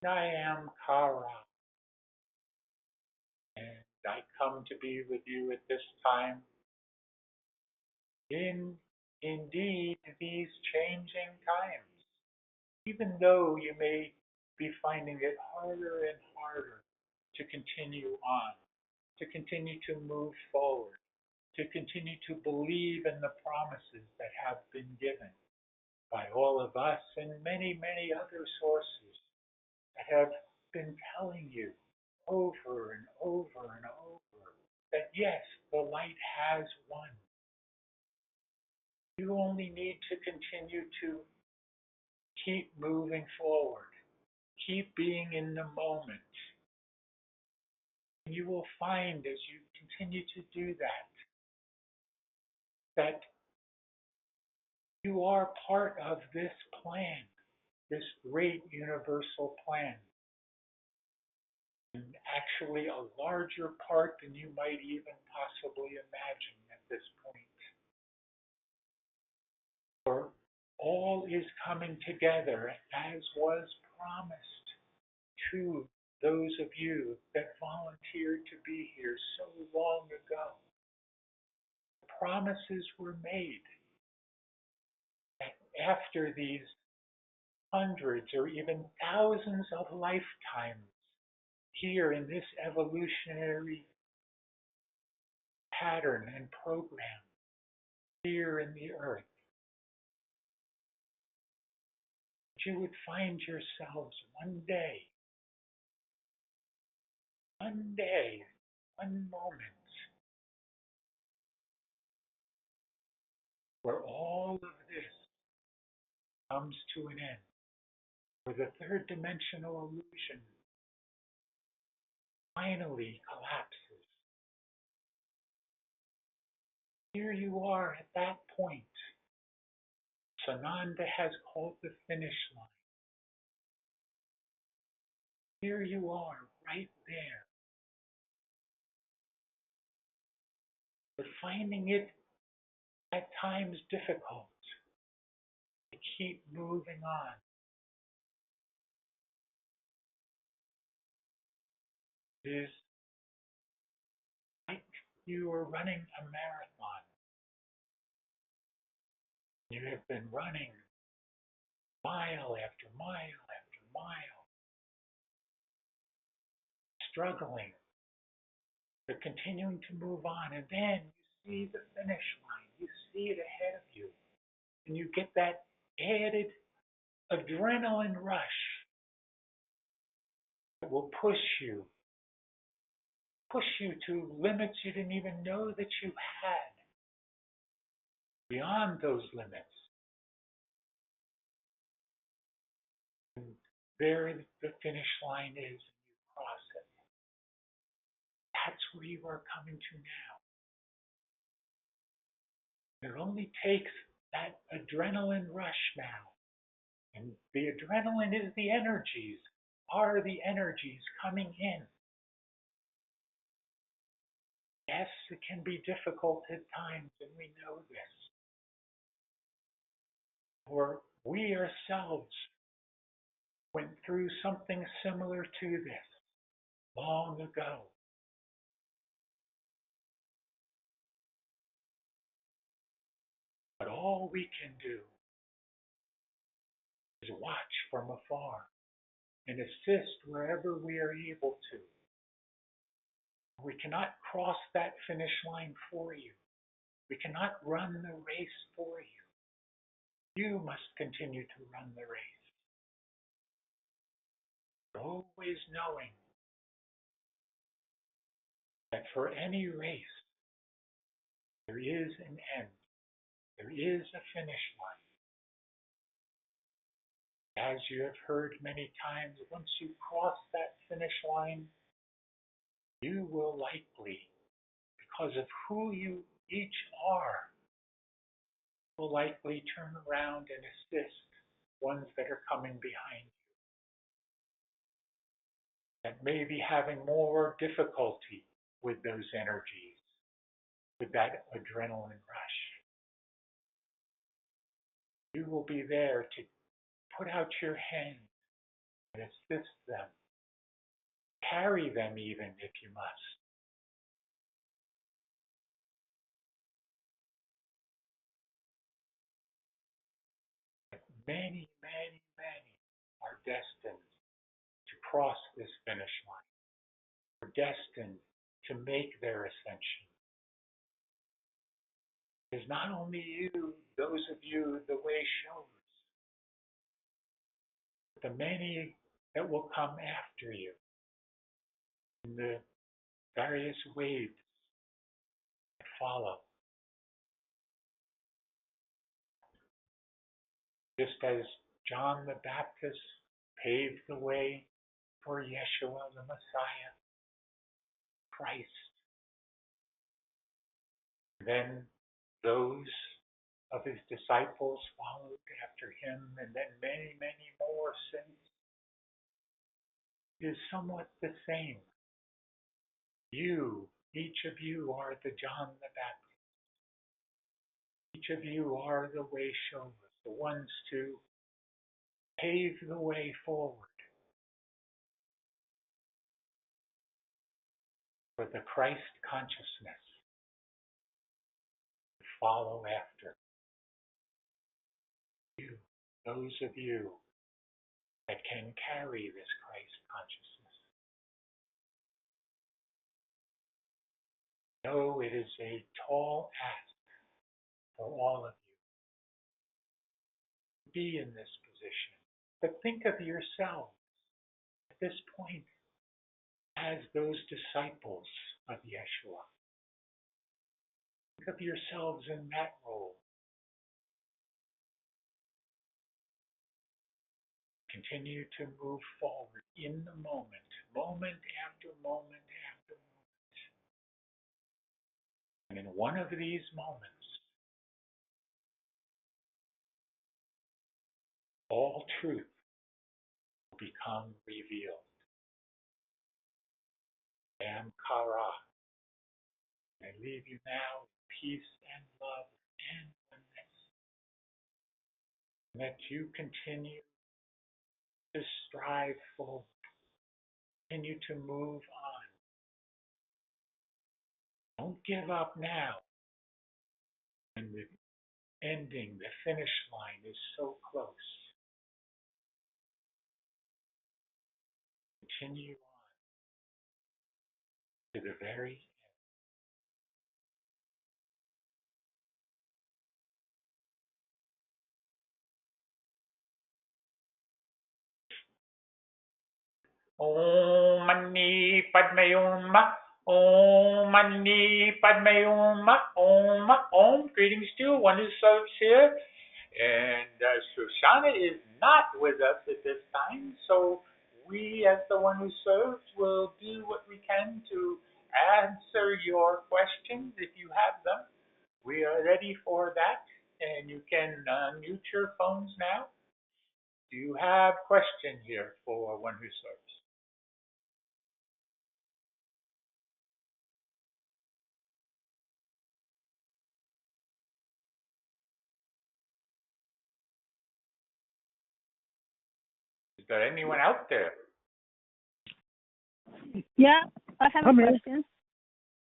I am Kara, and I come to be with you at this time in indeed these changing times. Even though you may be finding it harder and harder to continue on, to continue to move forward, to continue to believe in the promises that have been given by all of us and many, many other sources that have been telling you over and over and over that yes, the light has won. You only need to continue to keep moving forward, keep being in the moment. And you will find as you continue to do that, that you are part of this plan, this great universal plan. And actually a larger part than you might even possibly imagine at this point. For all is coming together as was promised to those of you that volunteered to be here so long ago. Promises were made that after these hundreds or even thousands of lifetimes here in this evolutionary pattern and program here in the earth, you would find yourselves one day, one moment, where all of this comes to an end, where the third dimensional illusion finally collapses. Here you are at that point. Sananda has called the finish line. Here you are, right there. But finding it at times difficult to keep moving on. It is like you are running a marathon. You have been running mile after mile after mile, struggling, but continuing to move on. And then you see the finish line. You see it ahead of you. And you get that added adrenaline rush that will push you to limits you didn't even know that you had, beyond those limits. And there the finish line is, and you cross it. That's where you are coming to now. It only takes that adrenaline rush now. And the adrenaline is the energies, are the energies coming in. Yes, it can be difficult at times, and we know this. For we ourselves went through something similar to this long ago. But all we can do is watch from afar and assist wherever we are able to. We cannot cross that finish line for you. We cannot run the race for you. You must continue to run the race. Always knowing that for any race, there is an end. There is a finish line. As you have heard many times, once you cross that finish line, you will likely, because of who you each are, will likely turn around and assist ones that are coming behind you, that may be having more difficulty with those energies, with that adrenaline rush. You will be there to put out your hand and assist them. Carry them even if you must. But many, many, many are destined to cross this finish line. Are destined to make their ascension. It's not only you, those of you the way shows, but the many that will come after you in the various waves that follow. Just as John the Baptist paved the way for Yeshua the Messiah, Christ. Then those of his disciples followed after him, and then many, many more since. It is somewhat the same. You, each of you are the John the Baptist. Each of you are the way showers, the ones to pave the way forward for the Christ consciousness to follow after. You, those of you that can carry this Christ consciousness. No, it is a tall ask for all of you to be in this position. But think of yourselves at this point as those disciples of Yeshua. Think of yourselves in that role. Continue to move forward in the moment, moment after moment after moment. And in one of these moments, all truth will become revealed. Am Kara. I leave you now in peace and love and oneness. And that you continue to strive forward, continue to move on. Don't give up now when the ending, the finish line is so close. Continue on to the very end. Om Mani Padme Hum. Om Mani Padme Hum. Om. Om. Greetings to you. One who serves here. And Shoshana is not with us at this time, so we, as the one who serves, will do what we can to answer your questions if you have them. We are ready for that, and you can mute your phones now. Do you have questions here for one who serves? Is there anyone out there? Yeah, I have a question.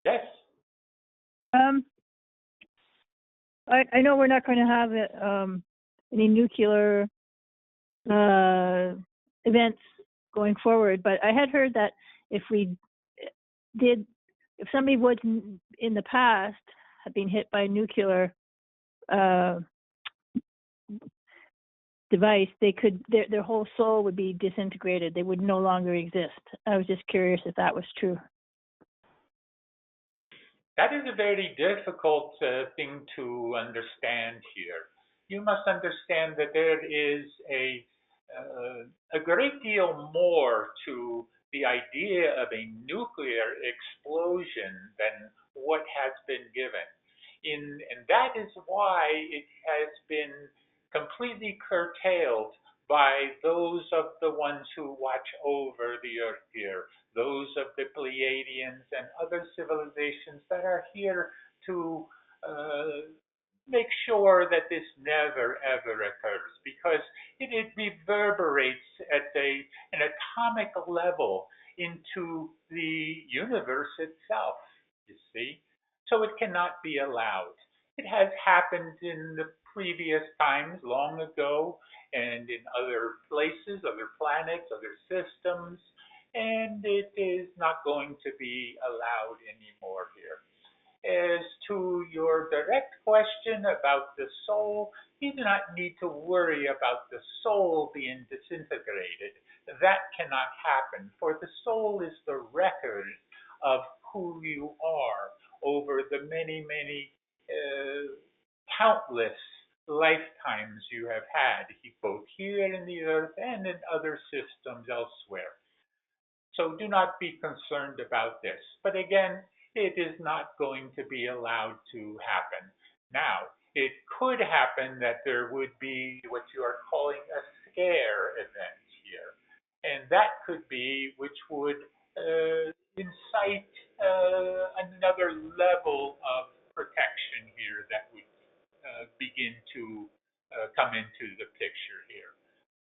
Yes. I know we're not going to have any nuclear events going forward, but I had heard that if somebody would in the past have been hit by a nuclear device, they could their whole soul would be disintegrated. They would no longer exist. I was just curious if that was true. That is a very difficult thing to understand here. You must understand that there is a great deal more to the idea of a nuclear explosion than what has been given. And that is why it has been completely curtailed by those of the ones who watch over the earth here, those of the Pleiadians and other civilizations that are here to make sure that this never ever occurs, because it reverberates at an atomic level into the universe itself, you see. So it cannot be allowed. It has happened in the previous times, long ago, and in other places, other planets, other systems, and it is not going to be allowed anymore here. As to your direct question about the soul, you do not need to worry about the soul being disintegrated. That cannot happen, for the soul is the record of who you are over the many, many countless lifetimes you have had, both here in the earth and in other systems elsewhere. So do not be concerned about this. But again, it is not going to be allowed to happen. Now, it could happen that there would be what you are calling a scare event here. And that could be which would incite another level of protection here that would begin to come into the picture here.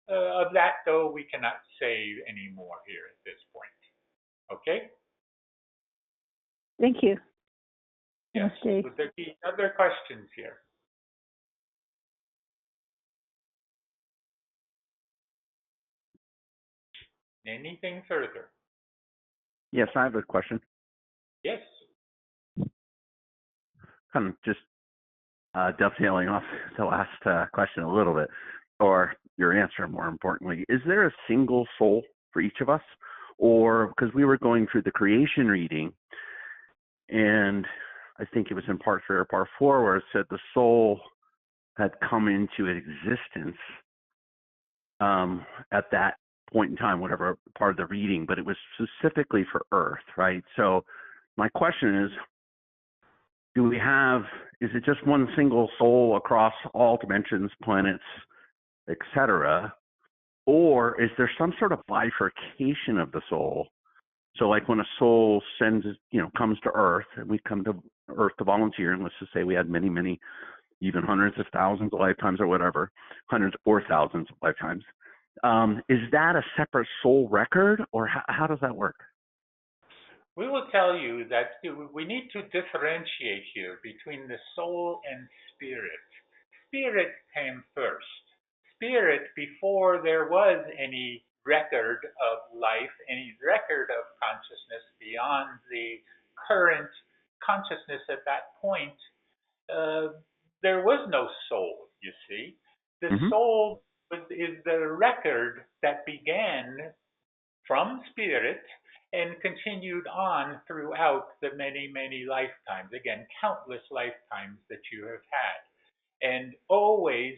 Of that, though, we cannot say any more here at this point. Okay? Thank you. Yes. Namaste. Would there be other questions here? Anything further? Yes, I have a question. Yes. Kind of just dovetailing off the last question a little bit, or your answer more importantly. Is there a single soul for each of us? Or, because we were going through the creation reading, and I think it was in part 3 or part 4 where it said the soul had come into existence at that point in time, whatever part of the reading, but it was specifically for Earth, right? So my question is, is it just one single soul across all dimensions, planets, etc.? Or is there some sort of bifurcation of the soul? So like when a soul comes to Earth, and we come to Earth to volunteer, and let's just say we had many, many, even hundreds of thousands of lifetimes or whatever, hundreds or thousands of lifetimes. Is that a separate soul record, or how does that work? We will tell you that we need to differentiate here between the soul and spirit. Spirit came first. Spirit, before there was any record of life, any record of consciousness beyond the current consciousness at that point, there was no soul, you see. The soul is the record that began from spirit and continued on throughout the many, many lifetimes. Again, countless lifetimes that you have had. And always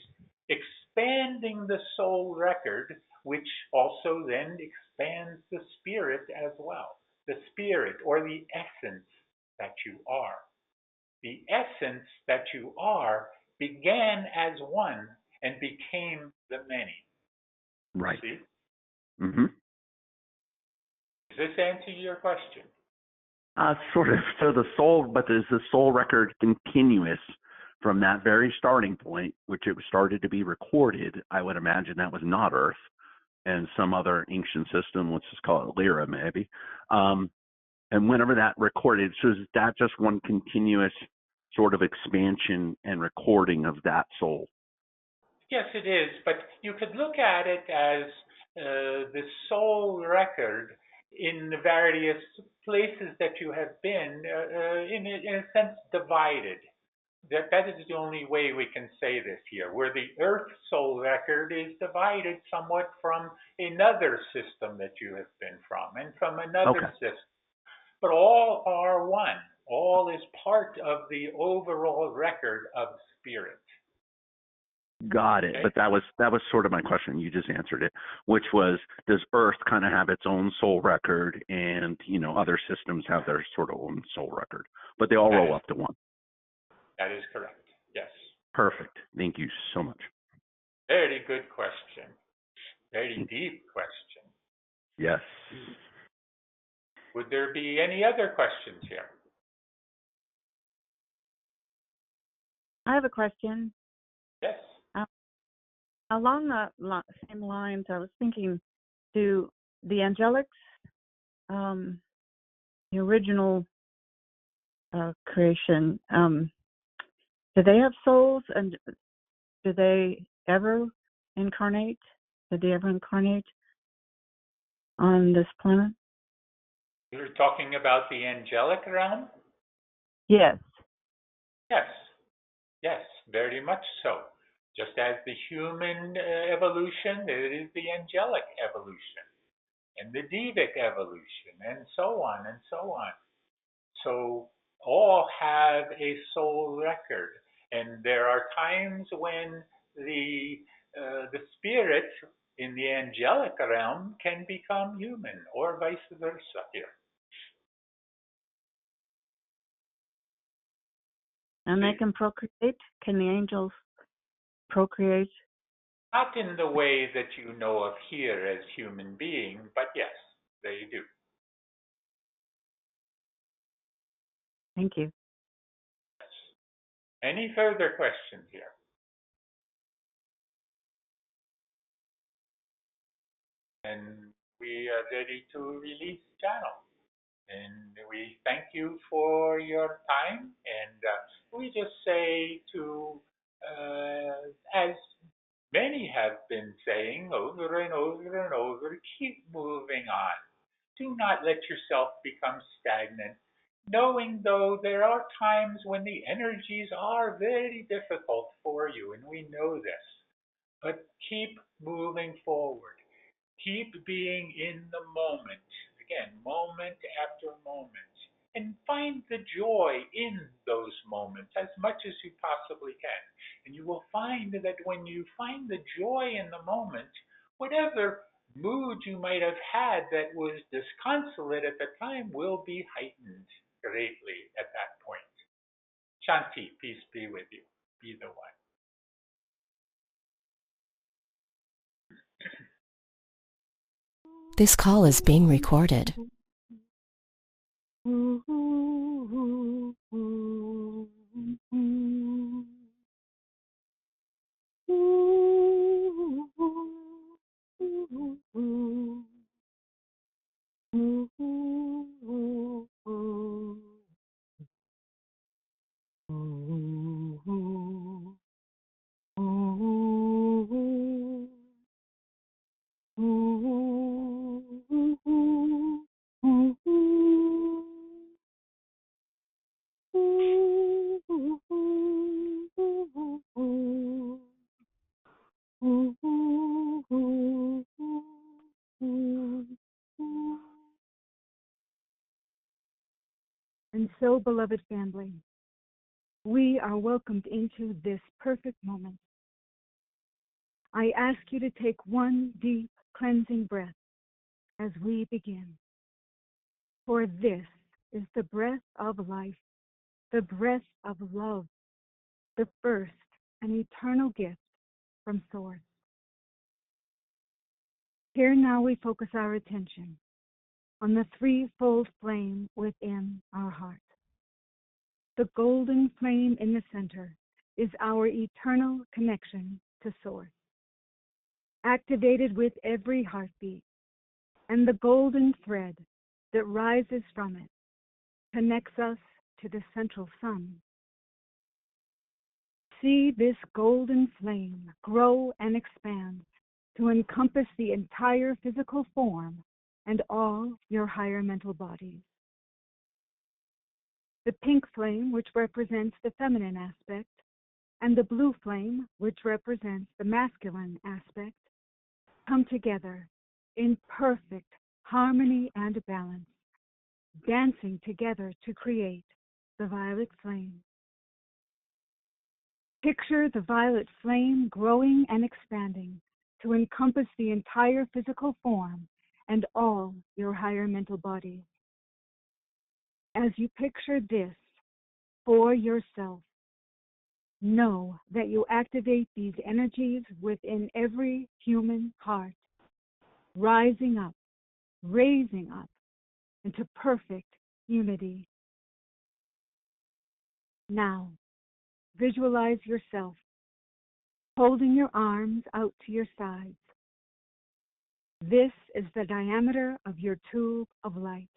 expanding the soul record, which also then expands the spirit as well. The spirit, or the essence that you are. The essence that you are began as one and became the many. Right. See? Mm-hmm. Does this answer your question? Sort of. So is the soul record continuous from that very starting point, which it started to be recorded? I would imagine that was not Earth and some other ancient system, let's just call it Lyra maybe. And whenever that recorded, so is that just one continuous sort of expansion and recording of that soul? Yes, it is. But you could look at it as the soul record in the various places that you have been, in a sense, divided. That is the only way we can say this here, where the Earth soul record is divided somewhat from another system that you have been from, and from another system. But all are one. All is part of the overall record of spirit. Got it. Okay. But that was sort of my question. You just answered it, which was, does Earth kind of have its own soul record, and other systems have their sort of own soul record, but they all roll up to one? That is correct. Yes. Perfect. Thank you so much. Very good question. Very deep question. Yes. Would there be any other questions here? I have a question. Yes. Along the same lines, I was thinking, do the angelics, the original creation, do they have souls, and do they ever incarnate? Did they ever incarnate on this planet? You're talking about the angelic realm? Yes. Yes. Yes, very much so. Just as the human evolution, there is the angelic evolution, and the devic evolution, and so on and so on. So all have a soul record, and there are times when the spirit in the angelic realm can become human, or vice versa here. And they can procreate? Can the angels procreate? Not in the way that you know of here as human beings, but yes, they do. Thank you. Yes. Any further questions here? And we are ready to release channel. And we thank you for your time. And we just say to, as many have been saying over and over and over, keep moving on. Do not let yourself become stagnant, knowing though there are times when the energies are very difficult for you, and we know this. But keep moving forward. Keep being in the moment. Again, moment after moment. And find the joy in those moments as much as you possibly can. And you will find that when you find the joy in the moment, whatever mood you might have had that was disconsolate at the time will be heightened greatly at that point. Shanti, peace be with you. Either one. This call is being recorded. And so, beloved family, we are welcomed into this perfect moment. I ask you to take one deep cleansing breath as we begin. For this is the breath of life, the breath of love, the first and eternal gift from Source. Here now we focus our attention on the threefold flame within our heart. The golden flame in the center is our eternal connection to Source, activated with every heartbeat, and the golden thread that rises from it connects us to the central sun. See this golden flame grow and expand to encompass the entire physical form and all your higher mental bodies. The pink flame, which represents the feminine aspect, and the blue flame, which represents the masculine aspect, come together in perfect harmony and balance, dancing together to create the violet flame. Picture the violet flame growing and expanding to encompass the entire physical form and all your higher mental bodies. As you picture this for yourself, know that you activate these energies within every human heart, rising up, raising up into perfect unity. Now, visualize yourself holding your arms out to your sides. This is the diameter of your tube of light,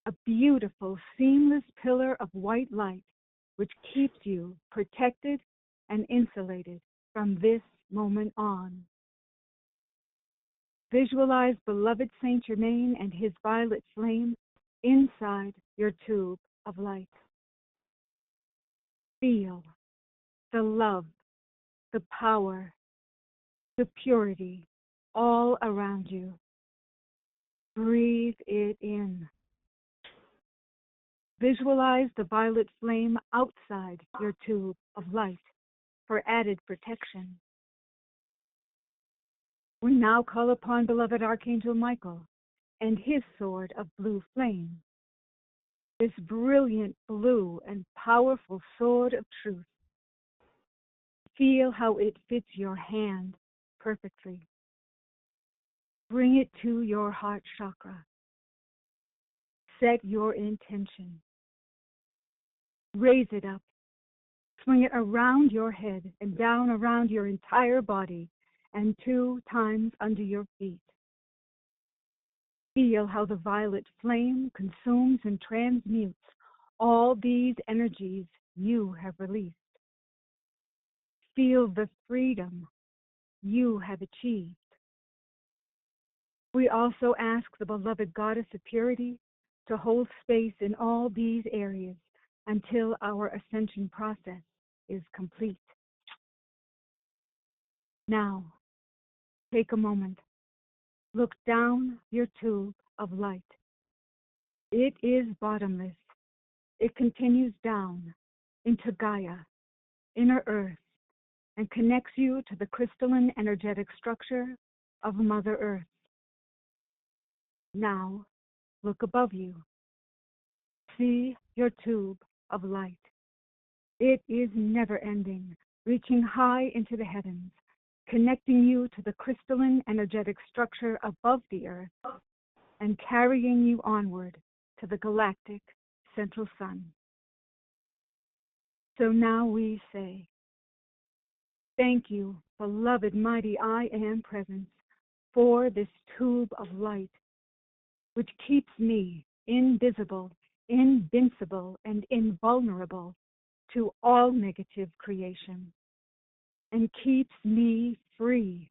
a beautiful, seamless pillar of white light which keeps you protected and insulated from this moment on. Visualize beloved Saint Germain and his violet flame inside your tube of light. Feel the love, the power, the purity all around you. Breathe it in. Visualize the violet flame outside your tube of light for added protection. We now call upon beloved Archangel Michael and his sword of blue flame, this brilliant blue and powerful sword of truth. Feel how it fits your hand perfectly. Bring it to your heart chakra. Set your intention. Raise it up. Swing it around your head and down around your entire body and 2 times under your feet. Feel how the violet flame consumes and transmutes all these energies you have released. Feel the freedom you have achieved. We also ask the beloved Goddess of Purity to hold space in all these areas until our ascension process is complete. Now, take a moment. Look down your tube of light. It is bottomless. It continues down into Gaia, inner Earth, and connects you to the crystalline energetic structure of Mother Earth. Now, look above you. See your tube of light. It is never ending, reaching high into the heavens, connecting you to the crystalline energetic structure above the Earth, and carrying you onward to the galactic central sun. So now we say, thank you, beloved mighty I Am Presence, for this tube of light, which keeps me invisible, invincible, and invulnerable to all negative creation, and keeps me free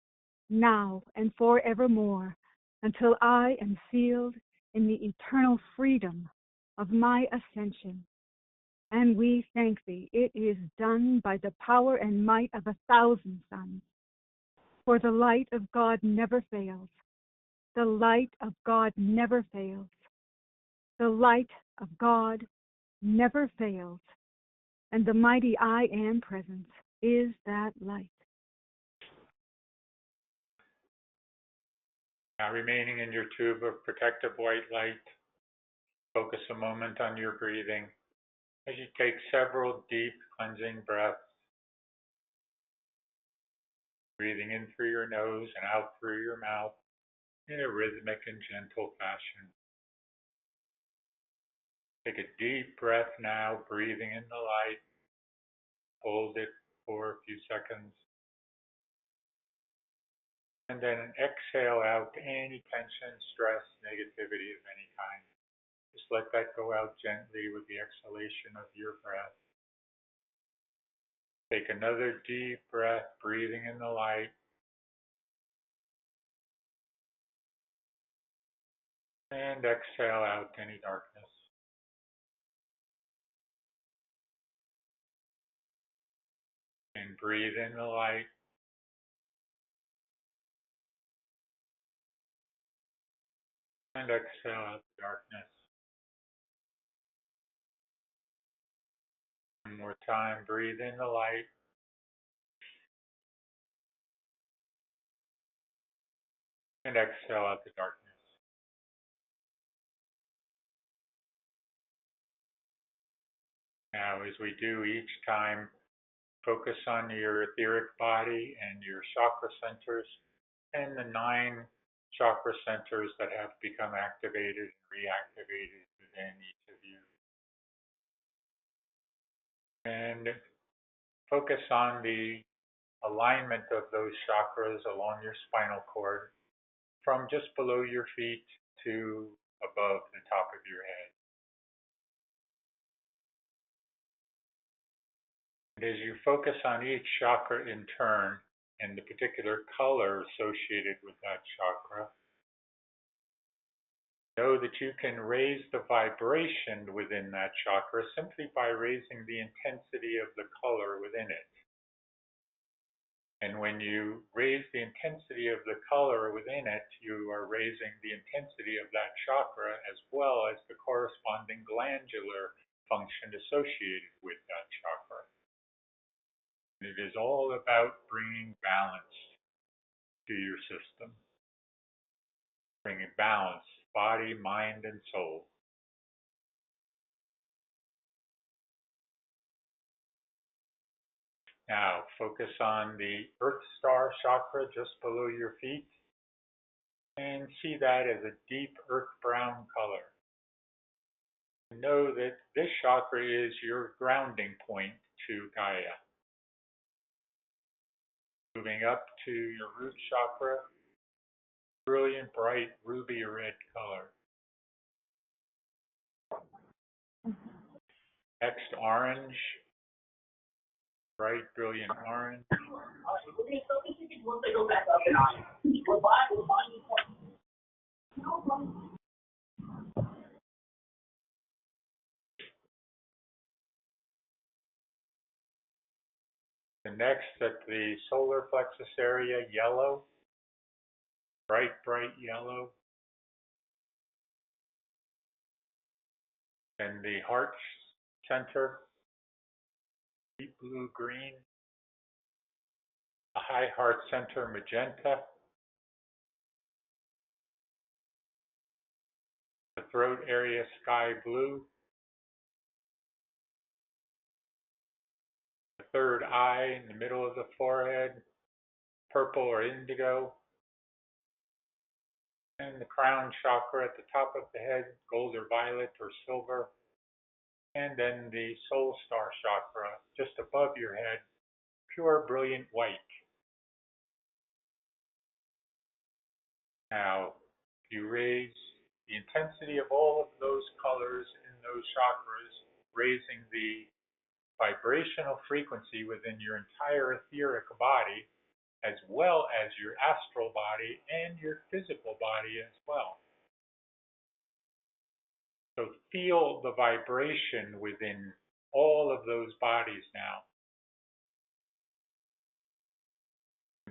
now and forevermore until I am sealed in the eternal freedom of my ascension. And we thank thee, it is done by the power and might of 1,000 suns. For the light of God never fails. The light of God never fails. The light of God never fails. And the mighty I Am Presence is that light. Now, remaining in your tube of protective white light, focus a moment on your breathing as you take several deep cleansing breaths, breathing in through your nose and out through your mouth in a rhythmic and gentle fashion. Take a deep breath now, breathing in the light. Hold it for a few seconds. And then exhale out any tension, stress, negativity of any kind. Just let that go out gently with the exhalation of your breath. Take another deep breath, breathing in the light. And exhale out any darkness. And breathe in the light. And exhale out the darkness. One more time, breathe in the light. And exhale out the darkness. Now, as we do each time, focus on your etheric body and your chakra centers and the 9 chakra centers that have become activated and reactivated within each of you. And Focus on the alignment of those chakras along your spinal cord from just below your feet to above the top of your head. And as you focus on each chakra in turn and the particular color associated with that chakra, know that you can raise the vibration within that chakra simply by raising the intensity of the color within it. And when you raise the intensity of the color within it, you are raising the intensity of that chakra as well as the corresponding glandular function associated with that chakra. And it is all about bringing balance to your system, bringing balance, body, mind, and soul. Now, focus on the Earth Star chakra just below your feet and see that as a deep earth brown color. Know that this chakra is your grounding point to Gaia. Moving up to your root chakra, brilliant, bright, ruby red color. Next, orange, bright, brilliant orange. The next, at the solar plexus area, yellow, bright, bright yellow. And the heart center, deep blue green. The high heart center, magenta. The throat area, sky blue. The third eye in the middle of the forehead, purple or indigo. And the crown chakra at the top of the head, gold or violet or silver. And then the soul star chakra just above your head, pure brilliant white. Now, you raise the intensity of all of those colors in those chakras, raising the vibrational frequency within your entire etheric body, as well as your astral body and your physical body as well. So feel the vibration within all of those bodies now.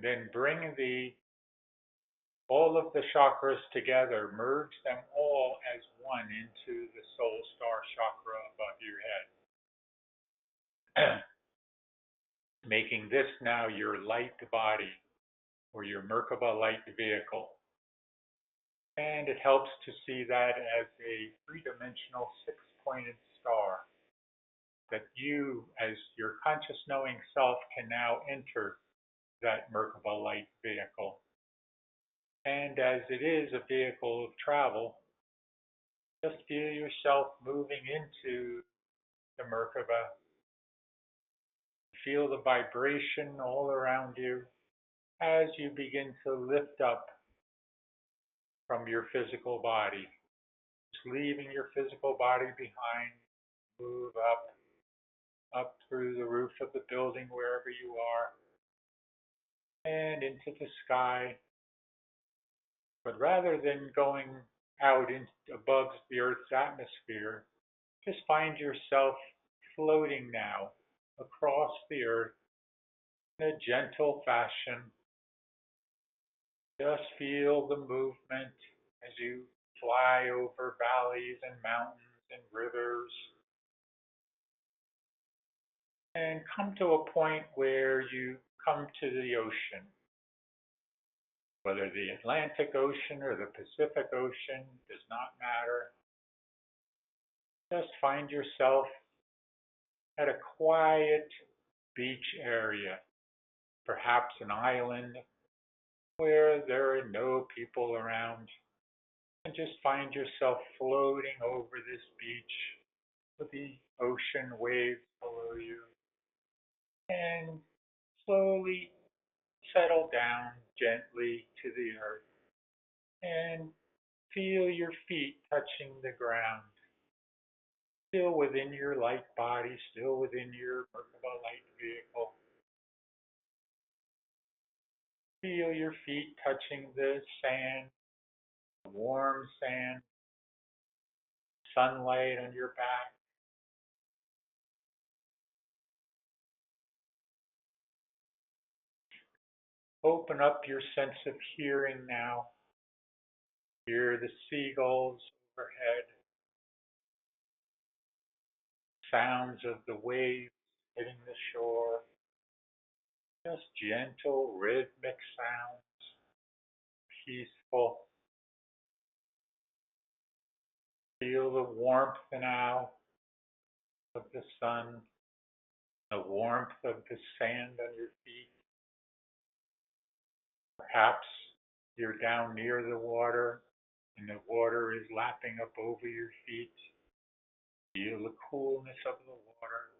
Then bring all of the chakras together, merge them all as one into the soul star chakra above your head. Making this now your light body, or your Merkaba light vehicle. And it helps to see that as a three-dimensional six-pointed star that you, as your conscious knowing self, can now enter that Merkaba light vehicle. And as it is a vehicle of travel, just feel yourself moving into the Merkaba. Feel the vibration all around you as you begin to lift up from your physical body. Just leaving your physical body behind, move up through the roof of the building wherever you are, and into the sky. But rather than going out above the Earth's atmosphere, just find yourself floating now across the Earth in a gentle fashion. Just feel the movement as you fly over valleys and mountains and rivers, and come to a point where you come to the ocean. Whether the Atlantic Ocean or the Pacific Ocean does not matter. Just find yourself at a quiet beach area, perhaps an island where there are no people around, and just find yourself floating over this beach with the ocean waves below you. and slowly settle down gently to the earth and feel your feet touching the ground, still within your light body, still within your Merkaba light vehicle. Feel your feet touching the sand, the warm sand, sunlight on your back. Open up your sense of hearing now. Hear the seagulls overhead, sounds of the waves hitting the shore, just gentle rhythmic sounds, peaceful. Feel the warmth now of the sun, the warmth of the sand on your feet. Perhaps you're down near the water and the water is lapping up over your feet. Feel the coolness of the water.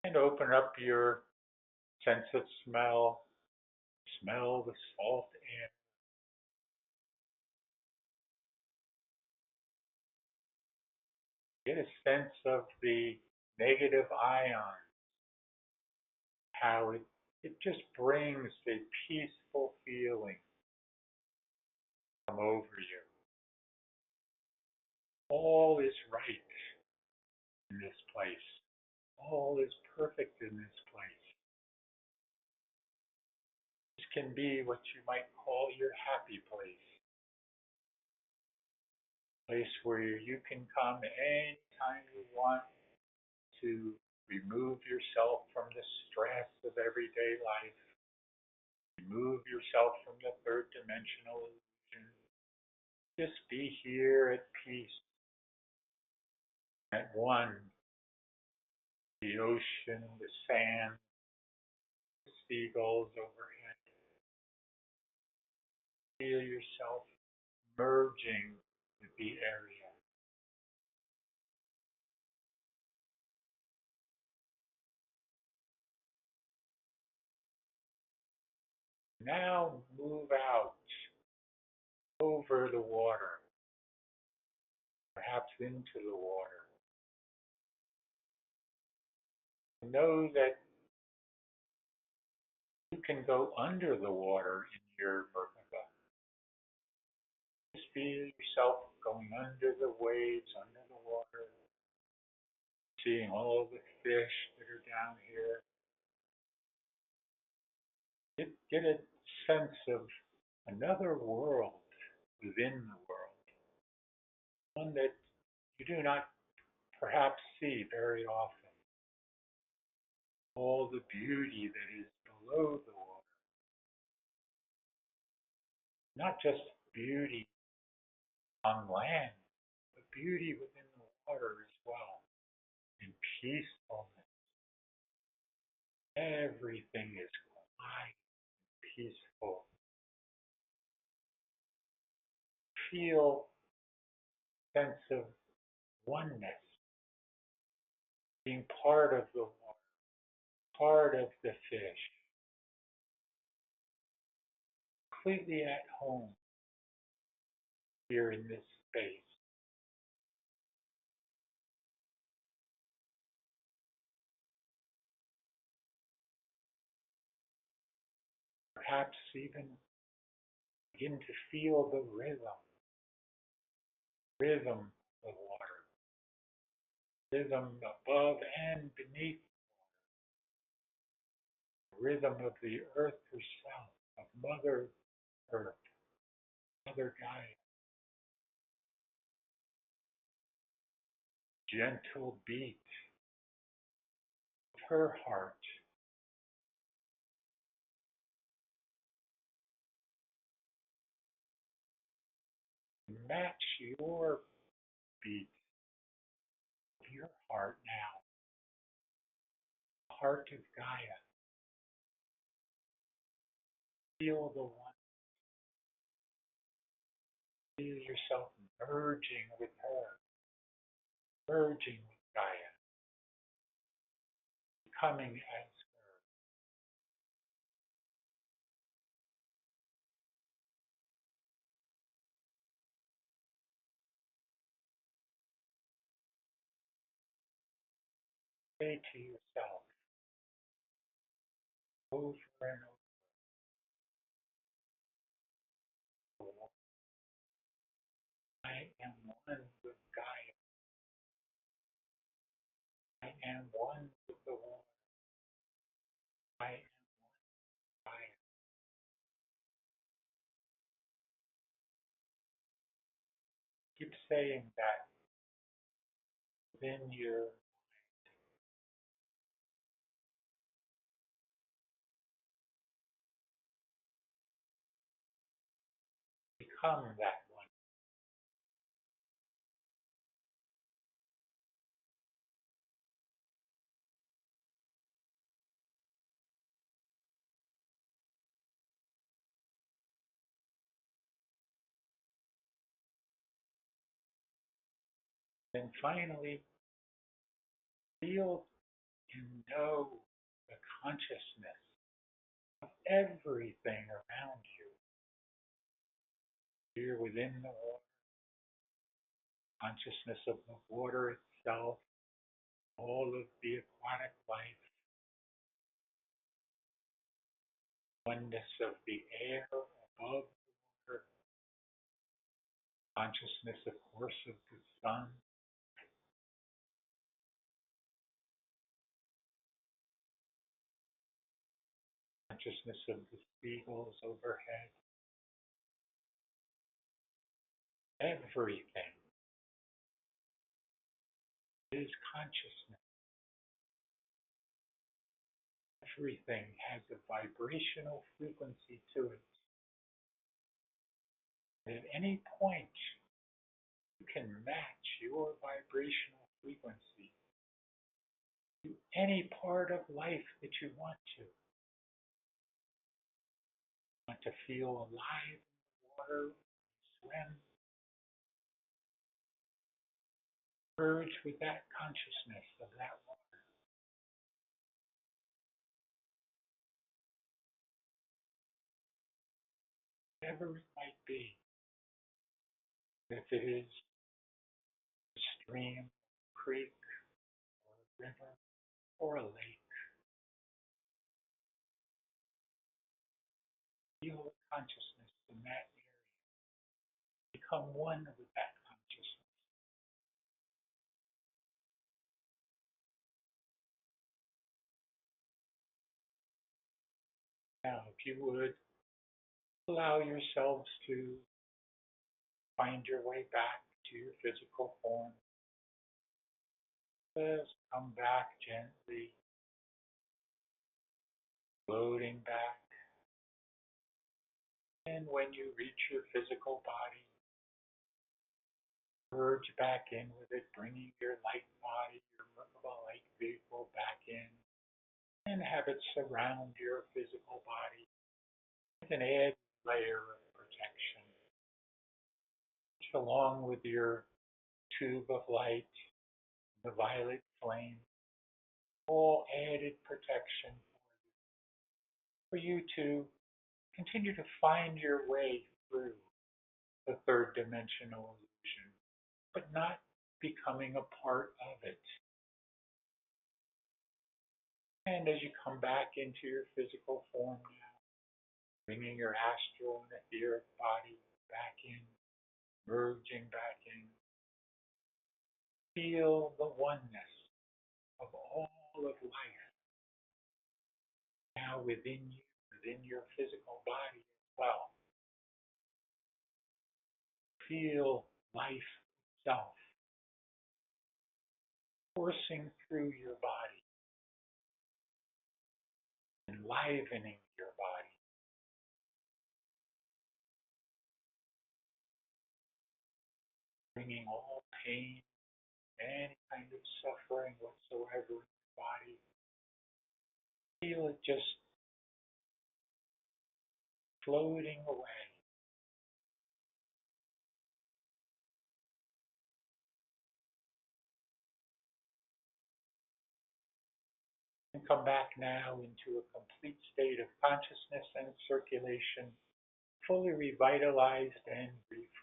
And open up your sense of smell. Smell the salt air. Get a sense of the negative ions, how it just brings a peaceful feeling come over you. All is right in this place. All is perfect in this place. This can be what you might call your happy place. Place where you can come anytime you want to remove yourself from the stress of everyday life. Remove yourself from the third dimensional illusion. Just be here at peace, at one. The ocean, the sand, the seagulls overhead. Feel yourself merging with the area. Now move out over the water, perhaps into the water. Know that you can go under the water in your Merkaba. Just feel yourself going under the waves, under the water, seeing all the fish that are down here. Get a sense of another world within the world, one that you do not perhaps see very often. All the beauty that is below the water, not just beauty on land, but beauty within the water as well, and peacefulness. Everything is quiet, peaceful. Feel a sense of oneness, being part of the water, part of the fish, completely at home here in this space. Perhaps even begin to feel the rhythm of water, rhythm above and beneath, the rhythm of the earth herself, of Mother Earth, Mother Gaia. Gentle beat of her heart. Match your beat of your heart now, the heart of Gaia. Feel the one. Feel yourself merging with her, merging with Gaia, becoming as her. Say to yourself over and over, I am one with Gaia. I am one with the water. I am Gaia. Keep saying that within your become that one. Then finally, feel and know the consciousness of everything around you. Here within the water, consciousness of the water itself, all of the aquatic life, oneness of the air above the water, consciousness, of course, of the sun, consciousness of the seagulls overhead. Everything is consciousness. Everything has a vibrational frequency to it. And at any point, you can match your vibrational frequency to any part of life that you want to. Want to feel alive in the water, swim, merge with that consciousness of that water. Whatever it might be. If it is a stream, a creek, or a river, or a lake, feel the consciousness in that area. Become one with that consciousness. Now, if you would, allow yourselves to find your way back to your physical form. Just come back gently, floating back. And when you reach your physical body, merge back in with it, bringing your light body, your light vehicle back in, and have it surround your physical body with an added layer of protection, which, along with your tube of light, the violet flame, all added protection for you to continue to find your way through the third dimensional illusion, but not becoming a part of it. And as you come back into your physical form now, bringing your astral and etheric body back in, merging back in, feel the oneness of all of life now within you, within your physical body as well. Feel life itself coursing through your body, enlivening your body, bringing all pain, any kind of suffering whatsoever in your body. Feel it just floating away. and come back now into a complete state of consciousness and circulation, fully revitalized and refreshed.